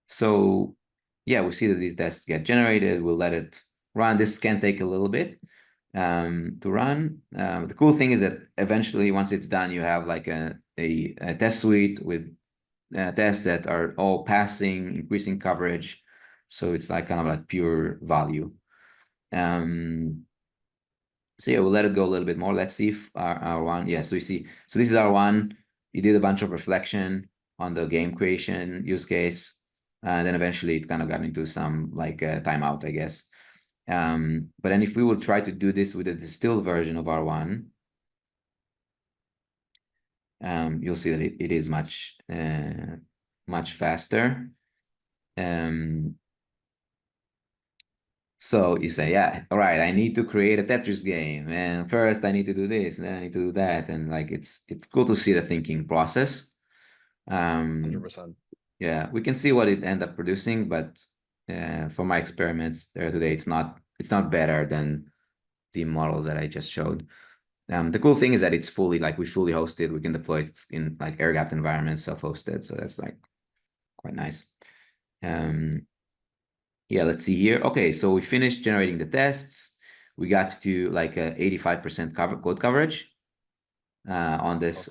So yeah, we see that these tests get generated. We'll let it run. This can take a little bit to run. The cool thing is that eventually, once it's done, you have like a test suite with tests that are all passing, increasing coverage. So it's like kind of like pure value. So yeah, we'll let it go a little bit more. Let's see if our one, yeah, so you see, so this is our one. It did a bunch of reflection on the game creation use case. Then eventually it kind of got into some like timeout, I guess. But then if we will try to do this with a distilled version of R1, you'll see that it is much faster. So you say, yeah, all right, I need to create a Tetris game, and first I need to do this, and then I need to do that, and like it's cool to see the thinking process. 100%. Yeah, we can see what it end up producing, but for my experiments there today, it's not better than the models that I just showed. The cool thing is that it's fully we fully hosted. We can deploy it in like air-gapped environments, self-hosted, so that's like quite nice. Yeah, let's see here. Okay, so we finished generating the tests. We got to like 85% code coverage on this.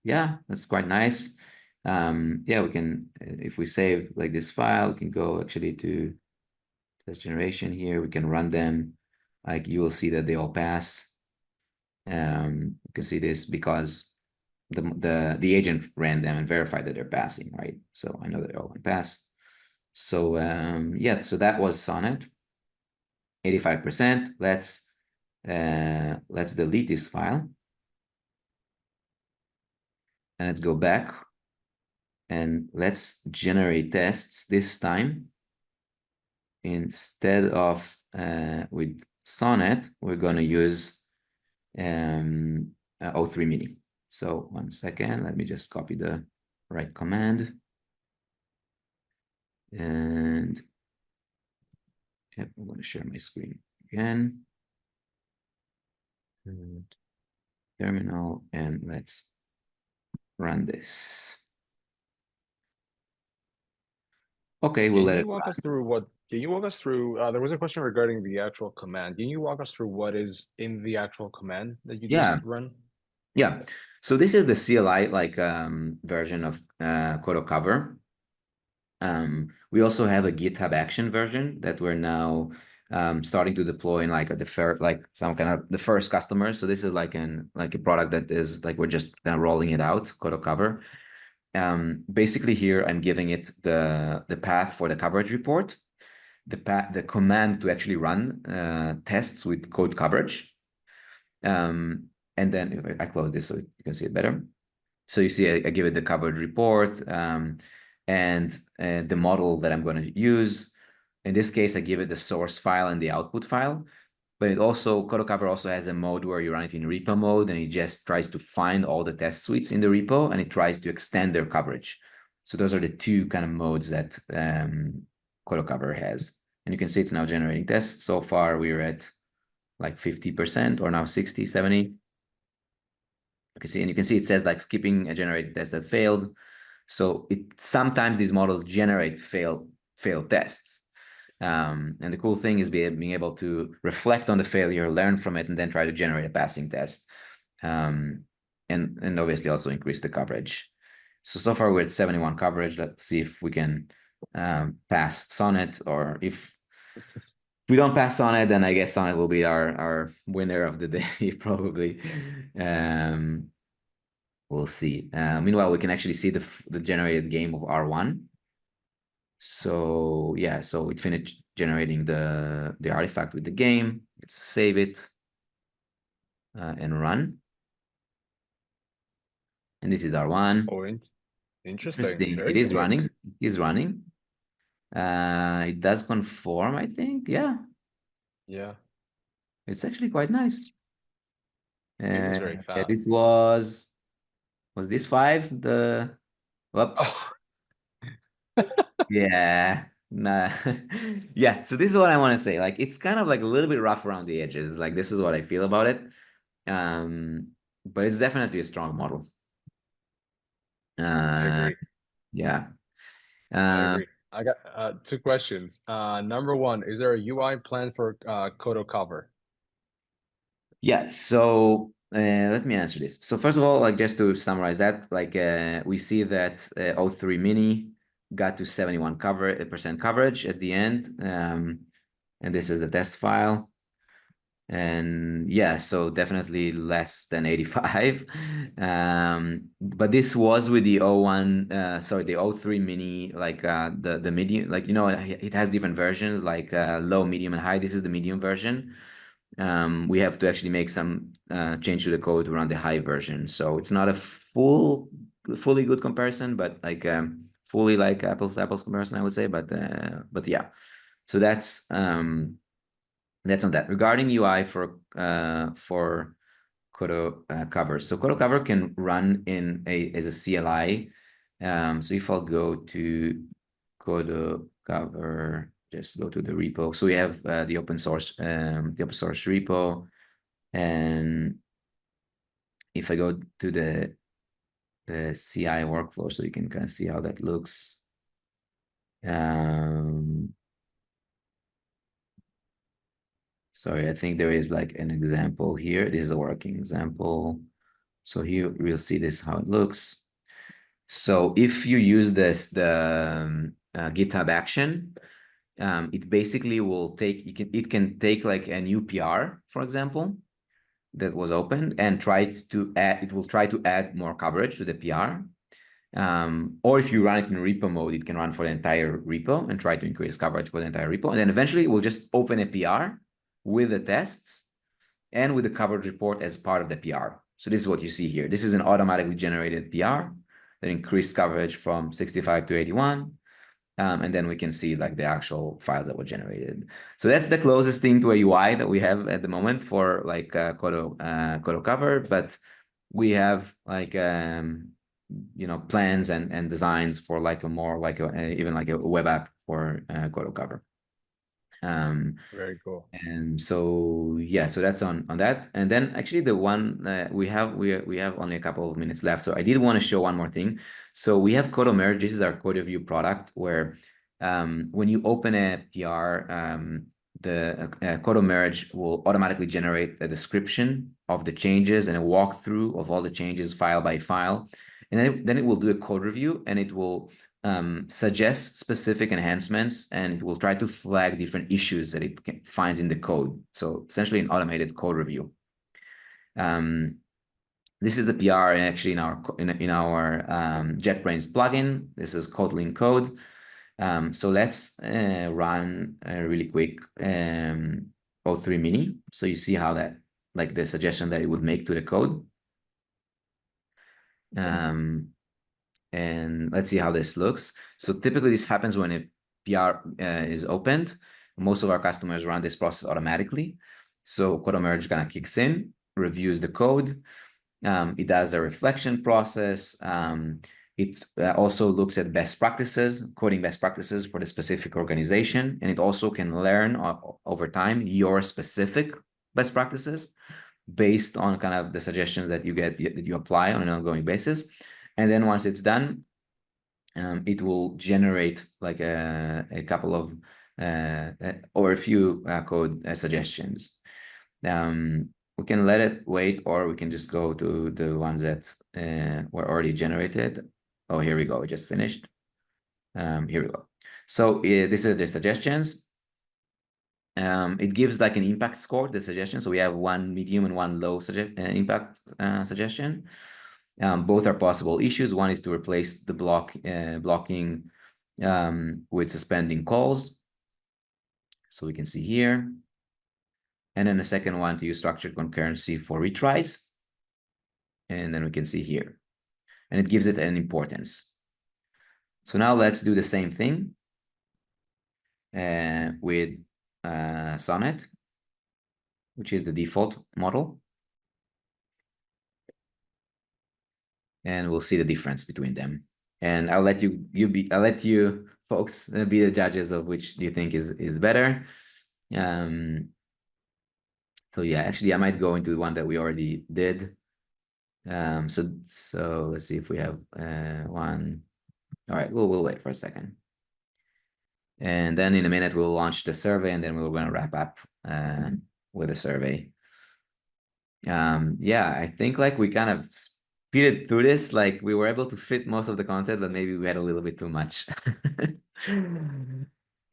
Yeah, that's quite nice. Yeah, we can, if we save like this file, we can go actually to test generation here. We can run them. Like you will see that they all pass. You can see this because the agent ran them and verified that they're passing, right? So I know that they're all going to pass. So yeah, so that was Sonnet, 85%. Let's delete this file. And let's go back and let's generate tests this time. Instead of with Sonnet, we're going to use O3 Mini. So 1 second, let me just copy the right command. And yep, I'm going to share my screen again. And terminal, and let's run this. Okay, we'll let it run. Can you walk us through, there was a question regarding the actual command. Can you walk us through what is in the actual command that you just run? Yeah, so this is the CLI version of Qodo Cover. We also have a GitHub Action version that we're now starting to deploy in the first customers. So this is like a product that is like we're just kind of rolling it out, Qodo Cover. Basically here I'm giving it the path for the coverage report, the command to actually run tests with code coverage. And then if I close this so you can see it better. So you see I give it the coverage report and the model that I'm going to use. In this case, I give it the source file and the output file. But Qodo Cover also has a mode where you run it in repo mode, and it just tries to find all the test suites in the repo, and it tries to extend their coverage. So those are the two kind of modes that Qodo Cover has. And you can see it's now generating tests. So far, we're at like 50% or now 60, 70. And you can see it says like skipping a generated test that failed. So sometimes these models generate failed tests. And the cool thing is being able to reflect on the failure, learn from it, and then try to generate a passing test. And obviously also increase the coverage. So far we're at 71 coverage. Let's see if we can pass Sonnet, or if we don't pass Sonnet, then I guess Sonnet will be our winner of the day, probably. We'll see. Meanwhile, we can actually see the generated game of R1. So yeah, so it finished generating the artifact with the game. Let's save it and run. And this is R1. Oh, interesting. Interesting. Very It is unique. running. It is running. It does conform, I think. Yeah, Yeah, it's actually quite nice. it was very Yeah, fast. this was this 5? The well, Oh, yeah, nah. Yeah. So this is what I want to say. Like, it's kind of like a little bit rough around the edges. Like, this is what I feel about it. But it's definitely a strong model. I Uh, agree. yeah. I Um, agree. I got 2 questions. Number one, is there a UI plan for Qodo Cover? Yeah, so let me answer this. So first of all, like just to summarize that, like we see that O3 Mini got to 71% coverage at the end. And this is the test file. And yeah, so definitely less than 85. But this was with the O1, sorry, the O3 Mini, like the medium, like, you know, it has different versions, like low, medium, and high. This is the medium version. We have to actually make some change to the code to run the high version. So it's not a fully good comparison, but like fully like apples to apples comparison, I would say. But yeah, so that's on that. Regarding UI for Qodo Cover. So Qodo Cover can run as a CLI. So if I'll go to Qodo Cover, just go to the repo. So we have the open source repo, and if I go to the CI workflow, so you can kind of see how that looks. Sorry, I think there is like an example here. This is a working example. So here we'll see this how it looks. So if you use the GitHub action, it basically will take it can take like a new PR, for example, that was opened and it will try to add more coverage to the PR. Or if you run it in repo mode, it can run for the entire repo and try to increase coverage for the entire repo. And then eventually it will just open a PR with the tests and with the coverage report as part of the PR. So this is what you see here. This is an automatically generated PR that increased coverage from 65 to 81. And then we can see like the actual files that were generated. So that's the closest thing to a UI that we have at the moment for like Qodo Cover, but we have like plans and designs for like a more like even like a web app for Qodo Cover. Very cool. And so yeah, so that's on that. And then actually the one we have only a couple of minutes left, so I did want to show one more thing. So we have Qodo Merge. This is our Qodo View product where when you open a PR, the Qodo Merge will automatically generate a description of the changes and a walkthrough of all the changes file by file, and then it will do a code review, and it will suggest specific enhancements, and it will try to flag different issues that it finds in the code. So essentially an automated code review. This is the PR actually in our JetBrains plugin. This is Kotlin code. So let's run really quick O3 Mini. So you see how that, like the suggestion that it would make to the code. And let's see how this looks. So typically this happens when a PR is opened. Most of our customers run this process automatically. So Qodo Merge kind of kicks in, reviews the code. It does a reflection process. It also looks at best practices, coding best practices for the specific organization. And it also can learn over time your specific best practices based on kind of the suggestions that you apply on an ongoing basis. And then once it's done, it will generate like a couple of or a few code suggestions. We can let it wait, or we can just go to the ones that were already generated. Oh, here we go. We just finished. Here we go. So this is the suggestions. It gives like an impact score, the suggestion. So we have one medium and one low impact suggestion. Both are possible issues. One is to replace the blocking with suspending calls. So we can see here. And then the second one to use structured concurrency for retries. And then we can see here. And it gives it an importance. So now let's do the same thing with Sonnet, which is the default model. And we'll see the difference between them. And I'll let you folks be the judges of which do you think is better. So yeah, actually I might go into the one that we already did. So let's see if we have one. All right, we'll wait for a second. And then in a minute we'll launch the survey, and then we're going to wrap up with the survey. Yeah, I think like we kind of speeded through this, like we were able to fit most of the content, but maybe we had a little bit too much.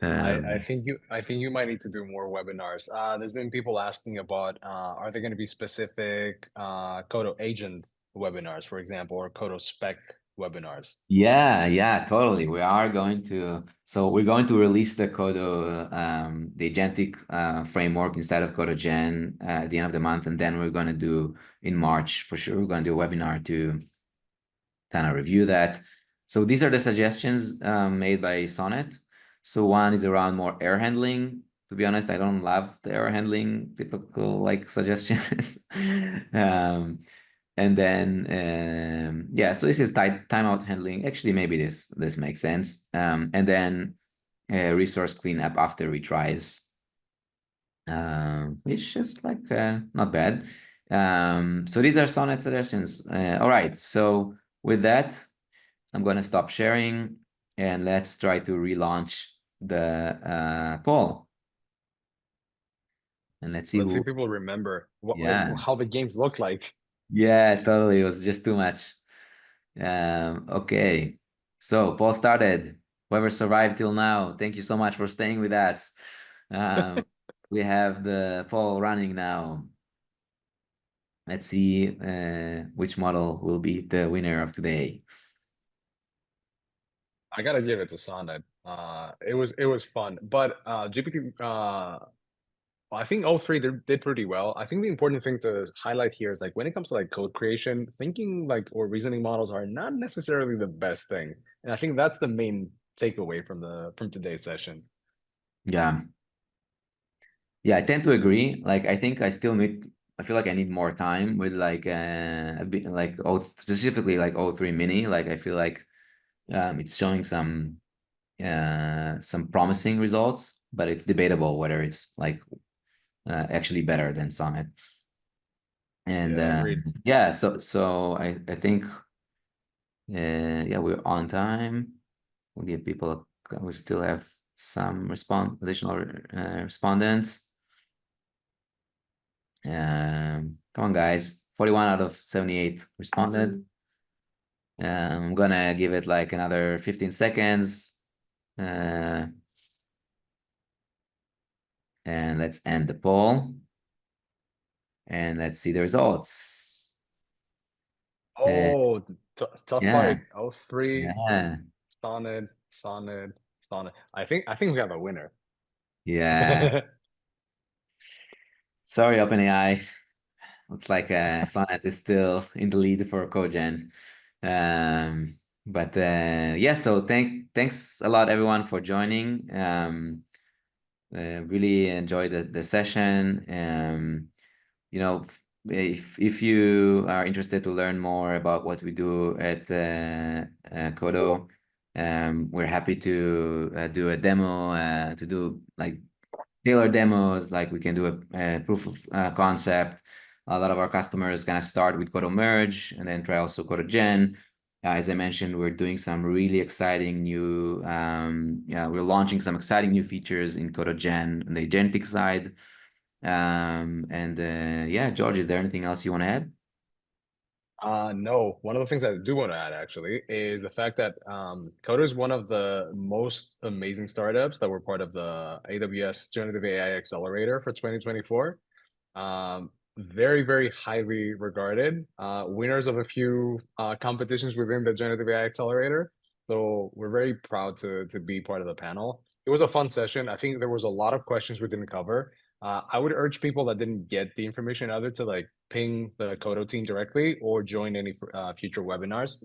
I think you might need to do more webinars. There's been people asking about are there going to be specific Qodo agent webinars, for example, or Qodo spec webinars? Yeah, totally. We're going to release the Qodo, the agentic framework inside of Qodo Gen at the end of the month, and then we're going to do in March for sure. We're going to do a webinar to kind of review that. So these are the suggestions made by Sonnet. So one is around more error handling. To be honest, I don't love the error handling typical like suggestions. And then yeah, so this is timeout handling. Actually, maybe this makes sense. And then resource cleanup after retries, which is like not bad. So these are Sonnet suggestions. All right, so with that, I'm going to stop sharing and let's try to relaunch the poll. And let's see See if people remember how the games look like. Yeah, totally. It was just too much. Okay. So poll started. Whoever survived till now, thank you so much for staying with us. We have the poll running now. Let's see which model will be the winner of today. I gotta give it to Sonnet. It was fun, but GPT. I think all three did pretty well. I think the important thing to highlight here is like when it comes to like code creation, thinking like or reasoning models are not necessarily the best thing, and I think that's the main takeaway from today's session. Yeah. Yeah, I tend to agree. Like, I think I feel like I need more time with like a bit like specifically like O3 mini. Like, I feel like it's showing some promising results, but it's debatable whether it's like actually better than Sonnet. And Yeah, agreed. yeah, so I think yeah, we're on time. We'll give people we still have some additional respondents. Come on, guys. 41 out of 78 responded. I'm gonna give it like another 15 seconds. And let's end the poll. And let's see the results. Oh, tough Yeah, fight. Oh, three. yeah, Sonnet. I think we have a winner. yeah. Sorry, OpenAI. Looks like Sonnet is still in the lead for Cogen. But yeah, so thanks a lot everyone for joining. Really enjoyed the session. You know, if you are interested to learn more about what we do at Qodo, we're happy to do a demo, to do like tailor demos, like we can do a proof of concept. A lot of our customers kind of start with Qodo Merge and then try also Qodo Gen. As I mentioned, we're doing some really exciting new, we're launching some exciting new features in Qodo Gen on the agentic side. And yeah, George, is there anything else you want to add? No, one of the things I do want to add actually is the fact that Qodo is one of the most amazing startups that were part of the AWS Generative AI Accelerator for 2024. Very, very highly regarded, winners of a few competitions within the Generative AI Accelerator. So we're very proud to be part of the panel. It was a fun session. I think there was a lot of questions we didn't cover. I would urge people that didn't get the information either to like ping the Qodo team directly or join any future webinars.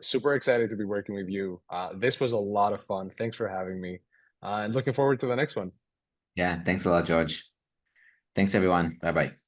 Super excited to be working with you. This was a lot of fun. Thanks for having me. And looking forward to the next one. Yeah, thanks a lot, George. Thanks, everyone. Bye-bye.